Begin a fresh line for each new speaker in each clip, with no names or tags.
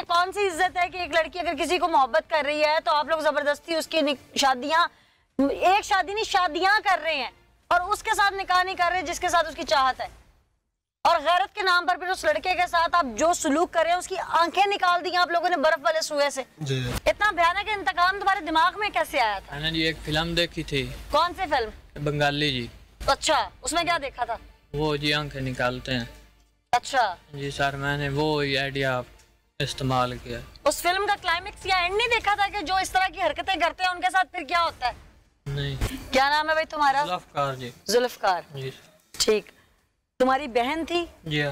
ये कौन सी इज्जत है कि एक लड़की अगर किसी को मोहब्बत कर रही है तो आप लोग जबरदस्ती उसकी शादियां, एक शादी नहीं शादियां कर रहे हैं और उसके साथ निकाह नहीं कर रहे जिसके साथ उसकी चाहत है। और गैरत के नाम पर फिर उस लड़के के साथ आप जो सलूक कर रहे हैं उसकी आंखें निकाल दी आप लोगों ने बर्फ वाले सुए से। इतना भयानक इंतकाम तुम्हारे दिमाग में कैसे आया था?
मैंने जी एक फिल्म देखी थी।
कौन सी फिल्म?
बंगाली जी।
अच्छा, उसमें क्या देखा था?
वो जी आंखें निकालते हैं।
अच्छा
जी सर, मैंने वो आइडिया इस्तेमाल किया।
उस फिल्म का क्लाइमेक्स या एंड नहीं देखा था कि जो इस तरह की हरकतें करते हैं उनके साथ फिर क्या होता है?
नहीं।
क्या नाम है भाई तुम्हारा?
जुल्फकार जी।
जुल्फकार
जी।
ठीक। तुम्हारी बहन थी?
जी।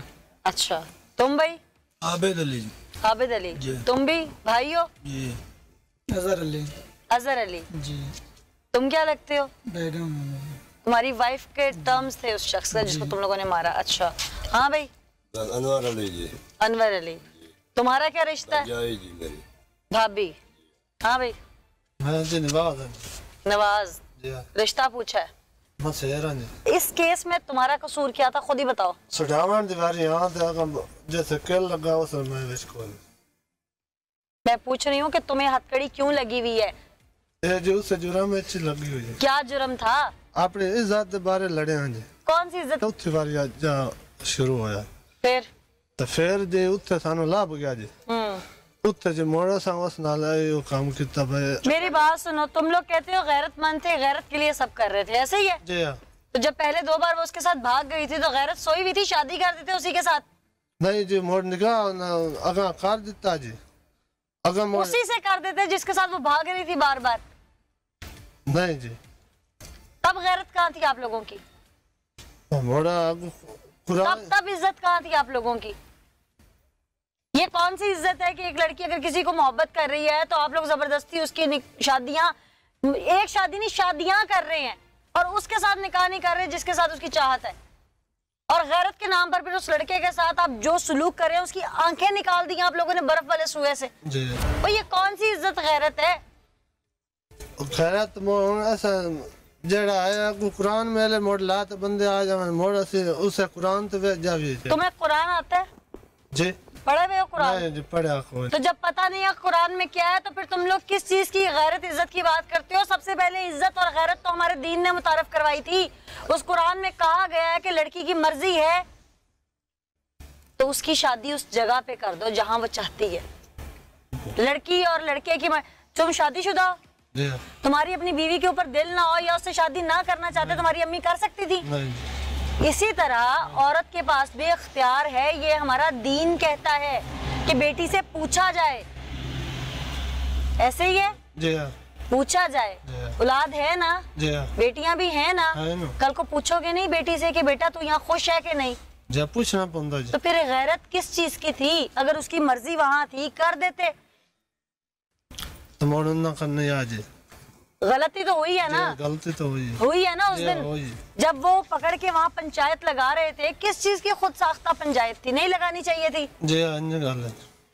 अच्छा, तुम भाई?
आबिद अली।
आबिद अली। तुम भी भाई हो?
जी। अजहर अली।
अजहर अली
जी।
तुम क्या लगते हो?
बेगम।
तुम्हारी वाइफ के टर्म्स थे उस शख्स का जिसको तुम लोगों ने मारा। अच्छा हाँ भाई?
अनवर अली जी।
अनवर अली। तुम्हारा क्या रिश्ता है?
जी मेरी
भाभी। हाँ भाई? नवाज। रिश्ता पूछा है? इस केस में तुम्हारा कसूर क्या था, खुद ही बताओ। मैं पूछ रही हूँ कि तुम्हें हथकड़ी क्यों लगी हुई है?
जुर्म लगी हुई है।
क्या जुर्म था?
अपनी इज्जत बारे लड़े हैं जी।
कौन सी इज्जत?
चौथी बार शुरू होया
फिर
जे उत्थे सानू लाभ गया जी। उत्थे जे मोड़ा सा उस नाल यो काम किता भाई।
मेरी बात सुनो, तुम लोग कहते हो गैरतमंद थे, गैरत के लिए सब कर रहे थे, ऐसे ही है?
जी हां।
तो जब पहले 2 बार वो उसके साथ भाग गई थी तो गैरत सोई हुई थी, शादी कर देते उसी के साथ?
नहीं जी, मोड़ निकाह अगा कर देता जी। अगा मोड़
उसी से कर देते जिसके साथ वो भाग रही थी बार बार।
नहीं जी।
तब गैरत कहाँ थी आप लोगों की?
मोड़ा
तब इज्जत कहाँ थी आप लोगों की? ये कौन सी इज्जत है कि एक लड़की अगर किसी को मोहब्बत कर रही है तो आप लोग जबरदस्ती उसकी शादियां, एक शादी नहीं शादियां कर रहे हैं और उसके साथ निकाह नहीं कर रहे जिसके साथ उसकी चाहत है। और गैरत के नाम पर फिर उस लड़के के साथ आप जो सलूक कर रहे हैं उसकी आंखें निकाल दी आप लोगों ने बर्फ वाले सुए से। तो ये कौन सी इज्जत गैरत है?
गैरत ऐसा जड़ा है कुरान में मोड़ ला तो बंदे आ जाए मोड़ उसे कुरान तो जावी।
तुम्हें कुरान आता है?
जी।
पढ़े हुए हो कुरान?
नहीं जी, पढ़ा कोई।
तो जब पता नहीं है कुरान में क्या है तो फिर तुम लोग किस चीज की गैरत इज्जत की बात करते हो? सबसे पहले इज्जत और गैरत तो हमारे दीन ने मुतारफ करवाई थी। उस कुरान में कहा गया है कि लड़की की मर्जी है तो उसकी शादी उस जगह पे कर दो जहां वो चाहती है। लड़की और लड़के की तुम शादीशुदा हो, तुम्हारी अपनी बीवी के ऊपर दिल ना हो या उससे शादी ना करना चाहते, तुम्हारी अम्मी कर सकती थी? इसी तरह औरत के पास भी इख्तियार है। ये हमारा दीन कहता है कि बेटी से पूछा जाए, ऐसे ही है
जी हाँ।
पूछा जाए। औलाद है ना
जी हाँ।
बेटियां भी हैं ना, कल को पूछोगे नहीं बेटी से कि बेटा तू यहाँ खुश है कि नहीं?
जब पूछना पड़ता जी।
तो फिर गैरत किस चीज की थी? अगर उसकी मर्जी वहां थी कर देते।
तो मोड़ ना करने आज
गलती तो हुई है ना?
गलती तो
हुई है ना उस दिन जब वो पकड़ के वहाँ पंचायत लगा रहे थे। किस चीज की खुद साख्ता पंचायत थी? नहीं लगानी चाहिए थी।
जी हाँ।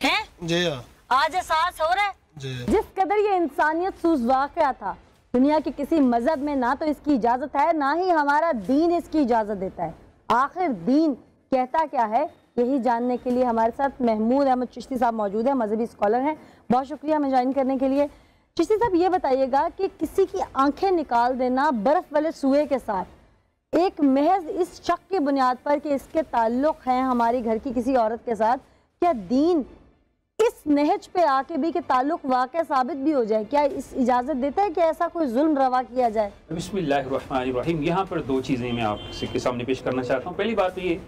हैं?
जी हाँ।
आज एहसास हो रहा है जिस कदर ये इंसानियत सूज वाक़या था। दुनिया के किसी मजहब में ना तो इसकी इजाजत है ना ही हमारा दीन इसकी इजाजत देता है। आखिर दीन कहता क्या है, यही जानने के लिए हमारे साथ महमूद अहमद चिश्ती साहब मौजूद है, मजहबी स्कॉलर हैं। बहुत शुक्रिया हमें ज्वाइन करने के लिए। चिश्ती साहब ये बताइएगा कि किसी की आंखें निकाल देना बर्फ वाले सुए के साथ एक महज इस शक की बुनियाद पर कि इसके ताल्लुक हैं हमारी घर की किसी औरत के साथ, क्या दीन इस नहज पे आके भी कि ताल्लुक वाक़ई साबित भी हो जाए, क्या इस इजाज़त देता है कि ऐसा कोई जुल्म रवा किया जाए?
बिस्मिल्लाहिर्रहमानिर्रहीम। यहाँ पर 2 चीज़ें मैं आपके सामने पेश करना चाहता हूँ। पहली बात तो ये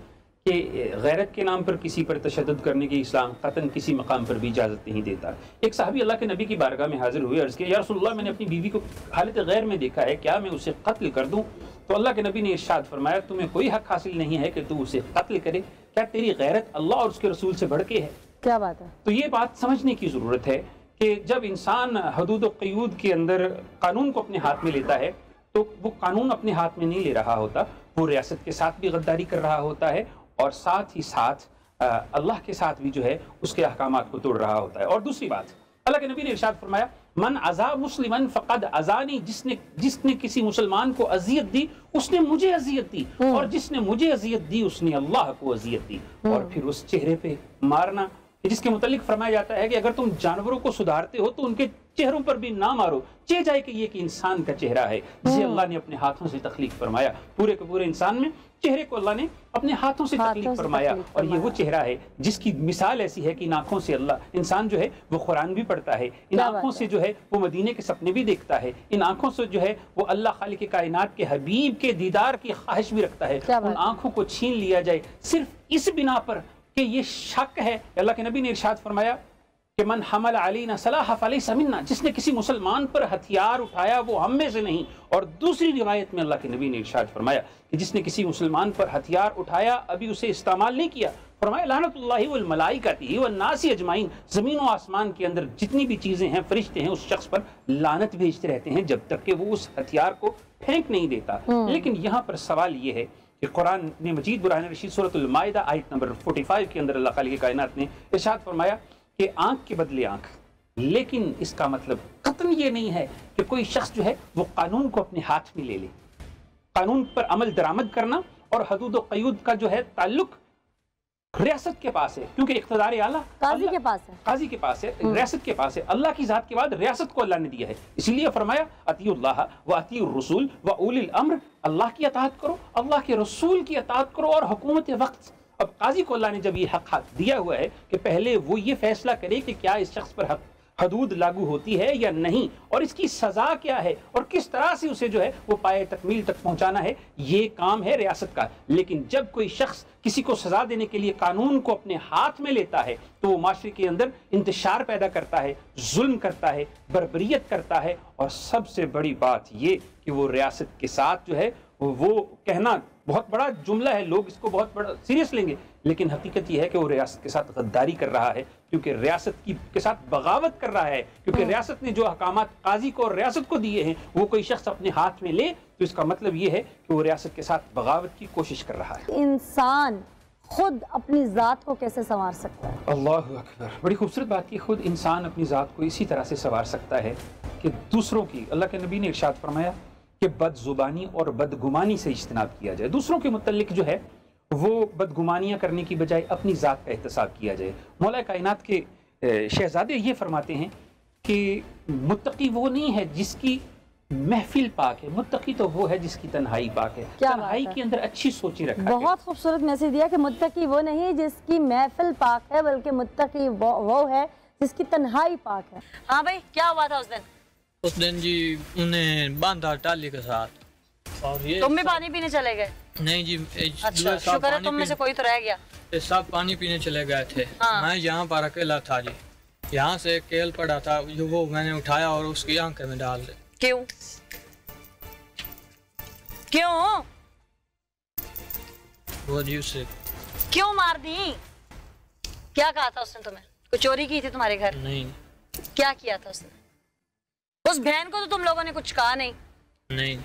कि गैरत के नाम पर किसी पर तशद्दुद करने की इस्लाम क़तन किसी मकाम पर भी इजाज़त नहीं देता। एक सहाबी अल्लाह के नबी की बारगाह में हाजिर हुए, अर्ज़ किया या रसूलल्लाह मैंने अपनी बीवी को हालत गैर में देखा है, क्या मैं उसे कत्ल कर दूँ? तो अल्लाह के नबी ने इरशाद फरमाया तुम्हें कोई हक हासिल नहीं है कि तू उसे कत्ल करे, क्या तेरी गैरत अल्लाह और उसके रसूल से बढ़ के है?
क्या बात है? तो
ये बात समझने की ज़रूरत है कि जब इंसान हदूद व क़यूद के अंदर कानून को अपने हाथ में लेता है तो वो कानून अपने हाथ में नहीं ले रहा होता, वो रियासत के साथ भी गद्दारी कर रहा होता है और साथ ही साथ अल्लाह के साथ भी जो है उसके अहकामात को तोड़ रहा होता है। और दूसरी बात, अल्लाह के नबी ने इरशाद फरमाया मन अज़ा मुस्लिमन फ़क़द अज़ानी, जिसने किसी मुसलमान को अज़ियत दी उसने मुझे अज़ियत दी, और जिसने मुझे अज़ियत दी उसने अल्लाह को अज़ियत दी। और फिर उस चेहरे पे मारना कि जिसके मुतालिक फरमाया जाता है कि अगर तुम जानवरों को सुधारते हो तो उनके चेहरों पर भी ना मारो, चे जाए कि ये कि इंसान का चेहरा है जिसे अल्लाह ने अपने हाथों से तख्लीक फरमाया। पूरे के पूरे इंसान में चेहरे को अल्लाह ने अपने हाथों से तख्लीक फरमाया, और ये वो चेहरा है जिसकी मिसाल ऐसी है कि इन आंखों से अल्लाह इंसान जो है वो कुरान भी पढ़ता है, इन आंखों से जो है वो मदीने के सपने भी देखता है, इन आंखों से जो है वो अल्लाह खालिक कायनात के हबीब के दीदार की ख्वाहिश भी रखता है। उन आंखों को छीन लिया जाए सिर्फ इस बिना पर कि ये शक है। अल्लाह के नबी ने इरशाद फरमाया कि मन हमल अलैना सलाह फलैसा मिन्ना, जिसने किसी मुसलमान पर हथियार उठाया वो हम में से नहीं। और दूसरी रिवायत में अल्लाह के नबी ने इरशाद फरमाया कि जिसने किसी मुसलमान पर हथियार उठाया अभी उसे इस्तेमाल नहीं किया, फरमाया लानतुल्लाहि वल मलाइकति वन नासी अजमाइन, जमीन और आसमान के अंदर जितनी भी चीजें हैं, फरिश्ते हैं, उस शख्स पर लानत भेजते रहते हैं जब तक कि वो उस हथियार को फेंक नहीं देता। लेकिन यहाँ पर सवाल ये है कि कुरान ने मजीद बुरहान रशीद सूरतुल माइदा आयत नंबर 45 के अंदर अल्लाह खालिक कायनात ने इरशाद फरमाया कि आंख के बदले आंख, लेकिन इसका मतलब कतन ये नहीं है कि कोई शख्स जो है वो कानून को अपने हाथ में ले ले। कानून पर अमल दरामद करना और हदूद व क़यूद का जो है ताल्लुक रियासत के पास है, क्योंकि इख्तिदार आला काजी के पास है, काजी के पास है, रियासत के पास है। अल्लाह की जात के बाद रियासत को अल्लाह ने दिया है, इसीलिए फरमाया अतीउल्लाह व अतीउर रसूल व उलिल अम्र, अल्लाह की अताअत करो, अल्लाह के रसूल की अताअत करो और हुकूमत वक्त। अब काजी को अल्लाह ने जब ये हक दिया हुआ है कि पहले वो ये फैसला करे कि क्या इस शख्स पर हदूद लागू होती है या नहीं, और इसकी सजा क्या है और किस तरह से उसे जो है वो पाए तकमील तक पहुंचाना है, ये काम है रियासत का। लेकिन जब कोई शख्स किसी को सजा देने के लिए कानून को अपने हाथ में लेता है तो वो माशरे के अंदर इंतशार पैदा करता है, जुल्म करता है, बर्बरियत करता है, और सबसे बड़ी बात ये कि वो रियासत के साथ जो है वो कहना बहुत बड़ा जुमला है, लोग इसको बहुत बड़ा सीरियस लेंगे, लेकिन हकीकत यह है कि वो रियासत के साथ गद्दारी कर रहा है, क्योंकि रियासत के साथ बगावत कर रहा है, क्योंकि रियासत ने जो अहकामात काजी को और रियासत को दिए हैं वो कोई शख्स अपने हाथ में ले तो इसका मतलब ये है कि वो रियासत के साथ बगावत की कोशिश कर रहा है।
इंसान खुद अपनी ज़ात को कैसे संवार सकता है?
अल्लाहु अकबर, बड़ी खूबसूरत बात की। खुद इंसान अपनी ज़ात को इसी तरह से संवार सकता है कि दूसरों की, अल्लाह के नबी ने इरशाद फरमाया कि बदजुबानी और बदगुमानी से इज्तनाब किया जाए। दूसरों के मुतल्लिक जो है वो बदगुमानियाँ करने की बजाय अपनी ज़ात का एहतसाब किया जाए। मौला कायनात के शहजादे ये फरमाते हैं कि मुत्तकी वो नहीं है जिसकी महफिल पाक है, मुत्तकी तो वो है जिसकी तन्हाई पाक है। तन्हाई के अंदर अच्छी सोचें रखा है।
बहुत खूबसूरत मैसेज दिया कि मुत्तकी वो नहीं जिसकी महफिल पाक है, बल्कि मुत्तकी वो है जिसकी तन्हाई पाक है। हाँ भाई, क्या हुआ था उस दिन?
उस दिन जी उन्हें बांधा टाली के साथ, और ये
तुम भी पानी पीने चले गए?
नहीं जी,
अच्छा, शुक्र है तुम में से कोई तो रह गया।
सब पानी पीने चले गए थे। हाँ। मैं यहाँ पर अकेला था जी, यहाँ से केल पड़ा था, वो मैंने उठाया और उसकी आंखें में डाल दे।
क्यों क्यों
वो जी उससे
क्यों मार दी? क्या कहा था उसने तुम्हें? कुछ चोरी की थी तुम्हारे घर?
नहीं।
क्या किया था उसने? उस बहन को तो तुम लोगों ने कुछ कहा नहीं?
नहीं।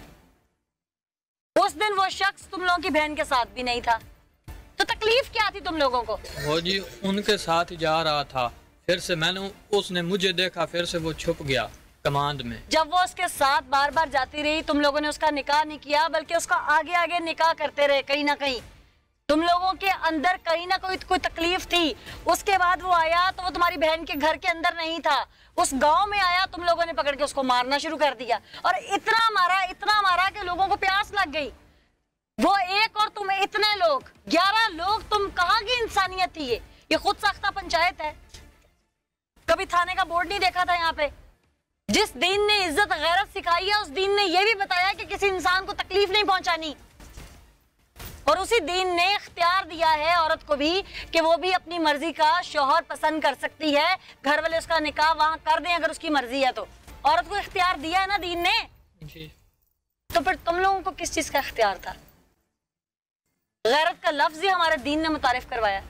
उस दिन वो शख्स तुम लोगों की बहन के साथ भी नहीं था, तो तकलीफ क्या थी तुम लोगों को?
वो जी उनके साथ ही जा रहा था, फिर से मैंने, उसने मुझे देखा, फिर से वो छुप गया कमांड में। जब
वो उसके साथ बार बार जाती रही, तुम लोगों ने उसका निकाह नहीं किया, बल्कि उसका आगे आगे निकाह करते रहे। कहीं ना कहीं तुम लोगों के अंदर कहीं ना कोई तकलीफ थी। उसके बाद वो आया तो वो तुम्हारी बहन के घर के अंदर नहीं था, उस गांव में आया, तुम लोगों ने पकड़ के उसको मारना शुरू कर दिया, और इतना मारा कि लोगों को प्यास लग गई। वो एक और तुम इतने लोग, 11 लोग, तुम कहाँ की इंसानियत थी? ये खुद साख्ता पंचायत है। कभी थाने का बोर्ड नहीं देखा था यहाँ पे? जिस दीन ने इज्जत गैरत सिखाई है, उस दीन ने यह भी बताया कि किसी इंसान को तकलीफ नहीं पहुंचानी, और उसी दीन ने इख्तियार दिया है औरत को भी कि वो भी अपनी मर्जी का शौहर पसंद कर सकती है। घर वाले उसका निकाह वहां कर दें अगर उसकी मर्जी है तो। औरत को इख्तियार दिया है ना दीन ने जी। तो फिर तुम लोगों को किस चीज का इख्तियार था? गैरत का लफ्ज ही हमारे दीन ने मुतारिफ करवाया।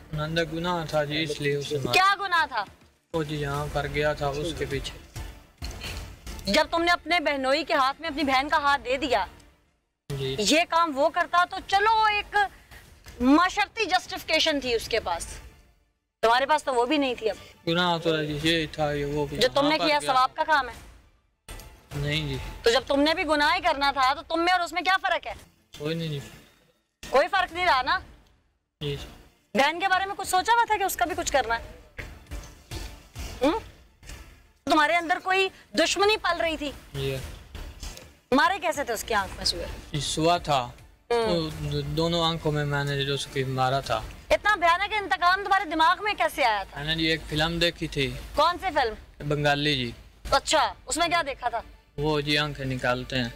गुनाह था जी, इसलिए उसे
क्या गुनाह था?
वो जी यहाँ पर गया था उसके पीछे।
जब तुमने अपने बहनोई के हाथ में अपनी बहन का हाथ दे दिया, ये काम वो करता तो चलो एक माशर्ती जस्टिफिकेशन थी उसके पास, तुम्हारे पास तो वो भी नहीं थी। अब
गुनाह तो ये था, ये वो भी
जो तुमने किया सवाब का काम है।
नहीं जी,
तो जब तुमने भी गुनाह ही करना था तो तुम में और उसमें क्या फर्क है?
कोई नहीं,
कोई फर्क नहीं रहा ना।
जी।
बहन के बारे में कुछ सोचा हुआ था कि उसका भी कुछ करना है? तुम्हारे अंदर कोई दुश्मनी पल रही थी?
ये
मारे कैसे थे उसकी आंख में सुए?
सुआ था, तो दोनों आंखों में मैंने जो उसकी मारा था।
इतना भयानक इंतकाम तुम्हारे दिमाग में कैसे आया था?
मैंने जी एक फिल्म देखी थी।
कौन सी फिल्म?
बंगाली जी।
अच्छा, उसमें क्या देखा था?
वो जी आंखें निकालते हैं।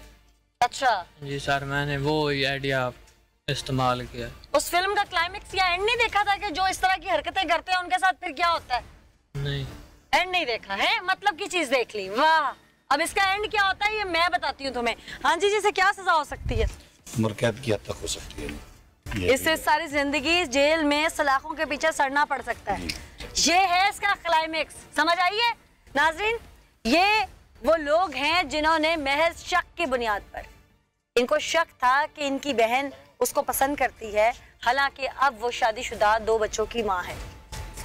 अच्छा
जी सर, मैंने वो आइडिया इस्तेमाल किया।
उस फिल्म का क्लाइमेक्स या एंड नहीं देखा था कि जो इस तरह की हरकतें करते हैं उनके साथ फिर क्या होता है?
नहीं,
एंड नहीं देखा है, मतलब की चीज देख ली। वाह, अब इसका एंड क्या होता है ये मैं बताती हूँ तुम्हें। हाँ जी, जिसे क्या सजा हो सकती है?
उम्र कैद की हद तक हो सकती है।
इससे सारी जिंदगी जेल में सलाखों के पीछे सड़ना पड़ सकता है। ये है इसका क्लाइमेक्स, समझ आइए नाजरीन। ये वो लोग हैं जिन्होंने महज शक की बुनियाद पर, इनको शक था कि इनकी बहन उसको पसंद करती है, हालांकि अब वो शादीशुदा 2 बच्चों की माँ है।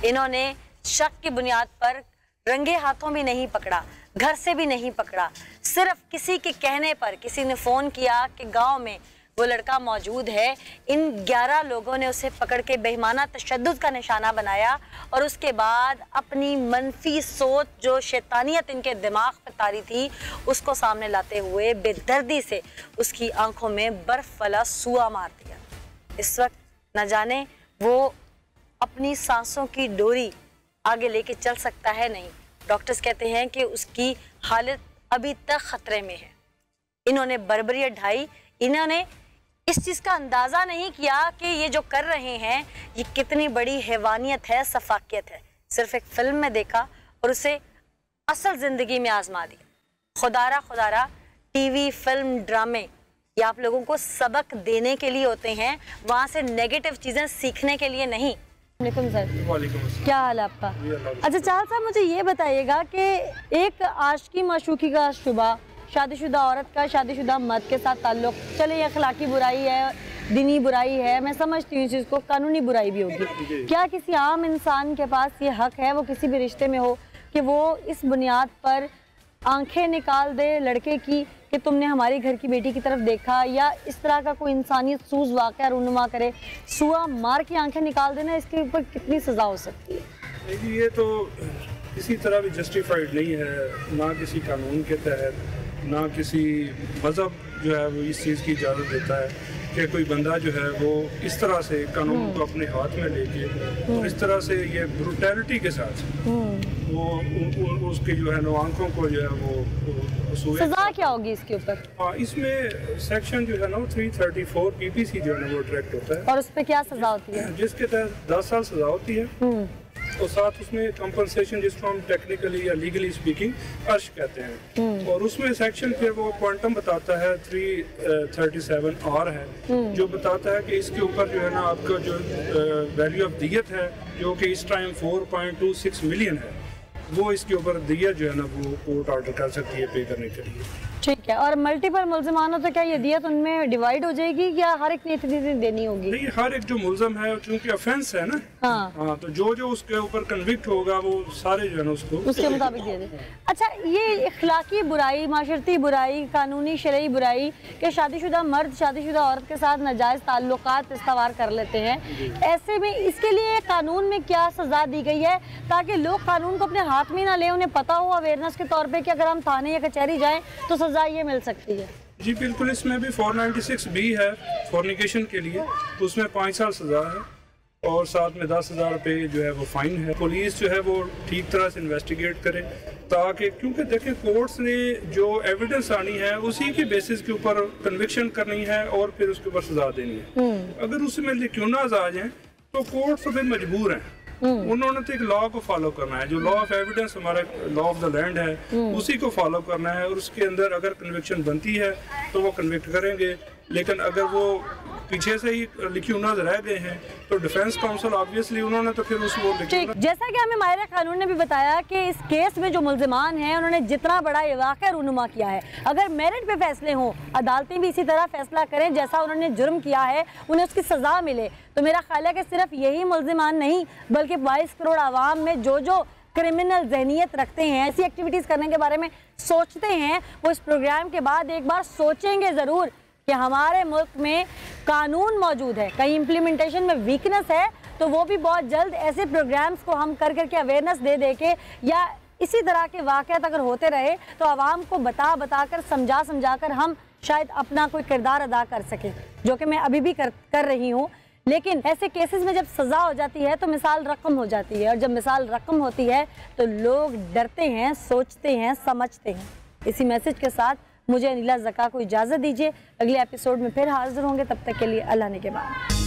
इन्होंने शक की बुनियाद पर रंगे हाथों भी नहीं पकड़ा, घर से भी नहीं पकड़ा, सिर्फ किसी के कहने पर किसी ने फोन किया कि गांव में वो लड़का मौजूद है। इन 11 लोगों ने उसे पकड़ के बेईमाना तशद्दुद का निशाना बनाया और उसके बाद अपनी मनफी सोच, जो शैतानियत इनके दिमाग पे तारी थी, उसको सामने लाते हुए बेदर्दी से उसकी आंखों में बर्फ वाला सुआ मार दिया। इस वक्त न जाने वो अपनी सांसों की डोरी आगे लेके चल सकता है नहीं। डॉक्टर्स कहते हैं कि उसकी हालत अभी तक खतरे में है। इन्होंने बर्बरियत ढाई, इन्होंने इस चीज का अंदाजा नहीं किया कि ये जो कर रहे हैं ये कितनी बड़ी हैवानियत है, सफाकियत है। सिर्फ एक फिल्म में देखा और उसे असल जिंदगी में आजमा दिया। खुदारा टीवी, फिल्म, ड्रामे ये आप लोगों को सबक देने के लिए होते हैं, वहां से नेगेटिव चीजें सीखने के लिए नहीं। सर, क्या हाल है आपका? अच्छा चाहल साहब, मुझे ये बताइएगा कि एक आशिकी माशूकी का शुबा, शादीशुदा औरत का शादीशुदा मर्द के साथ ताल्लुक, चले ये अखलाकी बुराई है, दीनी बुराई है, मैं समझती हूँ इस चीज़ को, कानूनी बुराई भी होगी। क्या किसी आम इंसान के पास ये हक है, वो किसी भी रिश्ते में हो, कि वो इस बुनियाद पर आंखें निकाल दे लड़के की कि तुमने हमारी घर की बेटी की तरफ देखा, या इस तरह का कोई इंसानियत सूज वाक़या रूनुमा करे, सुआ मार की आंखें निकाल देना, इसके ऊपर कितनी सज़ा हो सकती है?
ये तो किसी तरह भी जस्टिफाइड नहीं है, ना किसी कानून के तहत, ना किसी मज़हब जो है वो इस चीज़ की इजाज़त देता है कि कोई बंदा जो है वो इस तरह से कानून को अपने हाथ में लेके और इस तरह से ये ब्रूटैलिटी के साथ वो उसके जो है ना आंखों को जो है वो
सजा क्या होगी इसके ऊपर?
हाँ, इसमें सेक्शन जो है ना 334 पीपीसी जो है ना वो डायरेक्ट होता है।
और उस पर क्या सजा होती है?
जिसके तहत 10 साल सजा होती है और साथ उसमें कंपनसेशन, जिसको हम टेक्निकली या लीगली स्पीकिंग अर्श कहते हैं। और उसमें सेक्शन फिर वो क्वांटम बताता है 337R है, जो बताता है कि इसके ऊपर जो है ना आपका जो वैल्यू ऑफ दियत है, जो कि इस टाइम 4.26 मिलियन है, वो इसके ऊपर दियत जो है ना वो कोर्ट ऑर्डर कर सकती है पे करने के लिए।
ठीक है। और मल्टीपल मुल्ज़िमानों तो क्या ये दियत उनमें डिवाइड हो जाएगी या हर एक ने इतनी देनी होगी?
नहीं, हर एक जो मुल्ज़म है, क्योंकि ऑफेंस है ना, हाँ, तो जो उसके ऊपर कन्विक्ट होगा वो सारे जो है ना उसको
उसके मुताबिक दे दे। अच्छा, ये इखलाकी बुराई, माशरती बुराई, कानूनी शरई बुराई कि शादीशुदा मर्द शादीशुदा औरत के साथ नाजायज़ ताल्लुकात इस्तवार कर लेते हैं, ऐसे में इसके लिए कानून में क्या सज़ा दी गई है ताकि लोग कानून को अपने हाथ में ना ले, उन्हें पता हो अवेयरनेस के तौर पर कि अगर हम थाने या कचहरी जाएँ तो सज़ा ये मिल सकती है?
जी बिल्कुल, इसमें भी 496 भी है फॉर्निकेशन के लिए, उसमें 5 साल सजा है और साथ में 10,000 रुपये जो है वो फाइन है। पुलिस जो है वो ठीक तरह से इन्वेस्टिगेट करे, ताकि क्योंकि देखें कोर्ट्स ने जो एविडेंस आनी है उसी के बेसिस के ऊपर कन्विक्शन करनी है और फिर उसके ऊपर सजा देनी है। अगर उसमें लिक्यूनाज आ जाए तो कोर्ट्स फिर मजबूर हैं, उन्होंने तो एक लॉ को फॉलो करना है, जो लॉ ऑफ एविडेंस हमारा लॉ ऑफ द लैंड है, उसी को फॉलो करना है और उसके अंदर अगर कन्विक्शन बनती है तो वो कन्विक्ट करेंगे। लेकिन अगर वो पीछे से ही लिक्यूनाज रह गए हैं तो डिफेंस काउंसिल ऑब्वियसली उन्होंने तो फिर उसको
जैसा कि हमें माहिर कानून ने भी बताया कि इस केस में जो मुल्जिमान हैं उन्होंने जितना बड़ा वाक़या रूनुमा किया है, अगर मेरिट पे फैसले हों, अदालतें भी इसी तरह फैसला करें जैसा उन्होंने जुर्म किया है, उन्हें उसकी सज़ा मिले, तो मेरा ख्याल है कि सिर्फ यही मुल्जिमान नहीं बल्कि 22 करोड़ आवाम में जो क्रिमिनल जहनीत रखते हैं, ऐसी एक्टिविटीज़ करने के बारे में सोचते हैं, वो इस प्रोग्राम के बाद एक बार सोचेंगे ज़रूर कि हमारे मुल्क में कानून मौजूद है, कहीं इम्प्लीमेंटेशन में वीकनेस है तो वो भी बहुत जल्द ऐसे प्रोग्राम्स को हम कर करके अवेयरनेस दे के या इसी तरह के वाक़यात अगर होते रहे तो आवाम को बता बता कर समझा कर हम शायद अपना कोई किरदार अदा कर सकें, जो कि मैं अभी भी कर रही हूँ। लेकिन ऐसे केसेस में जब सज़ा हो जाती है तो मिसाल रकम हो जाती है, और जब मिसाल रकम होती है तो लोग डरते हैं, सोचते हैं, समझते हैं। इसी मैसेज के साथ मुझे अनिला ज़का को इजाज़त दीजिए। अगले एपिसोड में फिर हाजिर होंगे, तब तक के लिए अल्लाह ने के बाद।